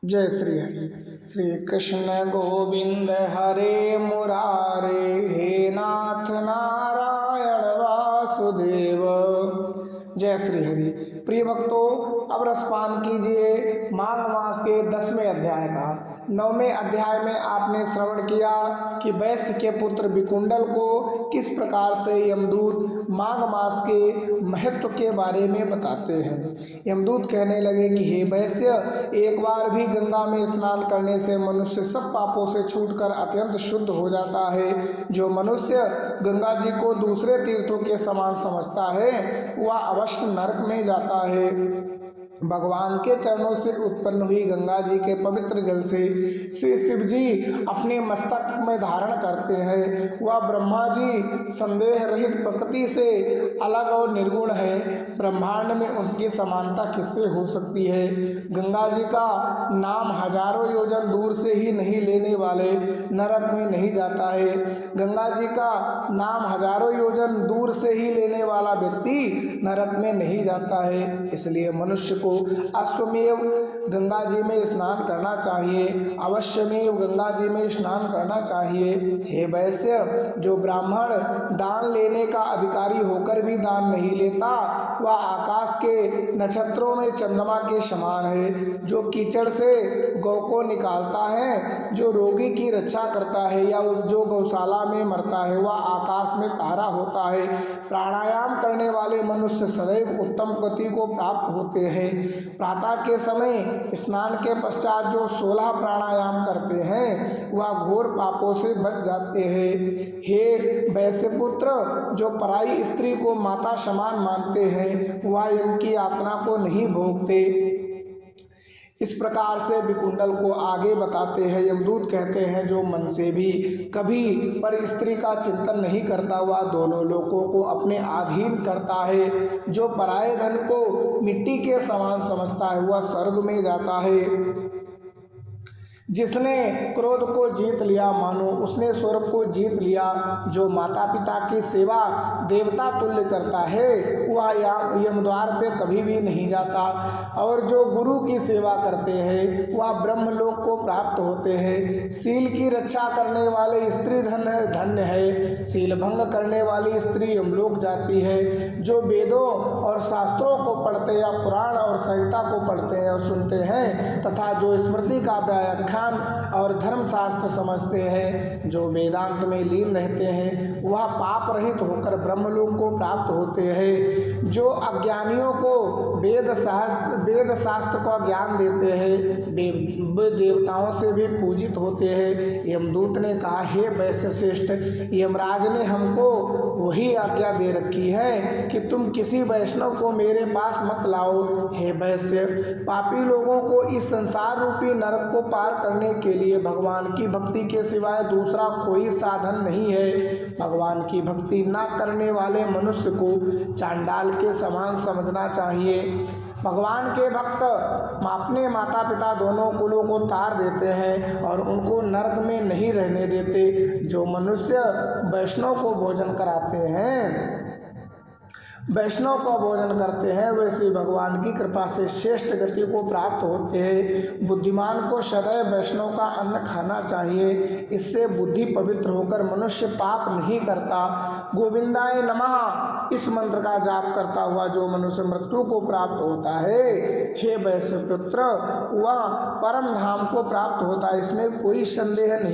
जय श्री हरि। श्री कृष्ण गोविंद हरे मुरारे, हे नाथ नारायण वासुदेव। जय श्री हरि। प्रिय भक्तों, अब रसपान कीजिए माघ मास के 10वें अध्याय का। 9वें अध्याय में आपने श्रवण किया कि वैश्य के पुत्र विकुंडल को किस प्रकार से यमदूत माघ मास के महत्व के बारे में बताते हैं। यमदूत कहने लगे कि हे वैश्य, एक बार भी गंगा में स्नान करने से मनुष्य सब पापों से छूटकर अत्यंत शुद्ध हो जाता है। जो मनुष्य गंगा जी को दूसरे तीर्थों के समान समझता है वह अवश्य नरक में जाता है। भगवान के चरणों से उत्पन्न हुई गंगा जी के पवित्र जल से श्री शिव जी अपने मस्तक में धारण करते हैं। वह ब्रह्मा जी संदेह रहित प्रकृति से अलग और निर्गुण है। ब्रह्मांड में उसकी समानता किससे हो सकती है। गंगा जी का नाम हजारों योजन दूर से ही नहीं लेने वाले नरक में नहीं जाता है। गंगा जी का नाम हजारों योजन दूर से ही लेने वाला व्यक्ति नरक में नहीं जाता है। इसलिए मनुष्य को अश्वमेव गंगा जी में स्नान करना चाहिए, अवश्यमेव गंगा जी में स्नान करना चाहिए। हे वैश्य, जो ब्राह्मण दान लेने का अधिकारी होकर भी दान नहीं लेता वह आकाश के नक्षत्रों में चंद्रमा के समान है। जो कीचड़ से गौ को निकालता है, जो रोगी की रक्षा करता है या जो गौशाला में मरता है वह आकाश में तारा होता है। प्राणायाम करने वाले मनुष्य सदैव उत्तम गति को प्राप्त होते हैं। प्रातः के समय स्नान के पश्चात जो 16 प्राणायाम करते हैं वह घोर पापों से बच जाते हैं। हे वैश्य पुत्र, जो पराई स्त्री को माता समान मानते हैं वह इनकी यातना को नहीं भोगते। इस प्रकार से विकुंडल को आगे बताते हैं। यमदूत कहते हैं, जो मन से भी कभी पर स्त्री का चिंतन नहीं करता वह दोनों लोकों को अपने अधीन करता है। जो पराये धन को मिट्टी के समान समझता है वह स्वर्ग में जाता है। जिसने क्रोध को जीत लिया मानो उसने स्वर्ग को जीत लिया। जो माता पिता की सेवा देवता तुल्य करता है वह यमद्वार पे कभी भी नहीं जाता। और जो गुरु की सेवा करते हैं वह ब्रह्मलोक को प्राप्त होते हैं। शील की रक्षा करने वाले स्त्री धन्य है। शील भंग करने वाली स्त्री यमलोक जाती है। जो वेदों और शास्त्रों को पढ़ते या पुराण और संहिता को पढ़ते हैं और सुनते हैं तथा जो स्मृति का व्याख्यान और धर्मशास्त्र समझते हैं, जो वेदांत में लीन रहते हैं वह पाप रहित होकर ब्रह्मलोक को प्राप्त होते हैं। जो अज्ञानियों को वेद शास्त्र का ज्ञान देते हैं वे देवताओं से भी पूजित होते हैं। यमदूत ने कहा, हे वैश्य श्रेष्ठ, यमराज ने हमको वही आज्ञा दे रखी है कि तुम किसी वैष्णव को मेरे पास मत लाओ। हे वैश्य, पापी लोगों को इस संसार रूपी नरक को पार करने के लिए भगवान की भक्ति के सिवाय दूसरा कोई साधन नहीं है। भगवान की भक्ति न करने वाले मनुष्य को चांडाल के समान समझना चाहिए। भगवान के भक्त अपने माता पिता दोनों कुलों को तार देते हैं और उनको नरक में नहीं रहने देते। जो मनुष्य वैष्णव को भोजन कराते हैं, वैष्णव का भोजन करते हैं वे श्री भगवान की कृपा से श्रेष्ठ गति को प्राप्त होते हैं। बुद्धिमान को सदैव वैष्णव का अन्न खाना चाहिए। इससे बुद्धि पवित्र होकर मनुष्य पाप नहीं करता। गोविंदाय नमः इस मंत्र का जाप करता हुआ जो मनुष्य मृत्यु को प्राप्त होता है, हे वैश्य पुत्र, वह परम धाम को प्राप्त होता है, इसमें कोई संदेह नहीं।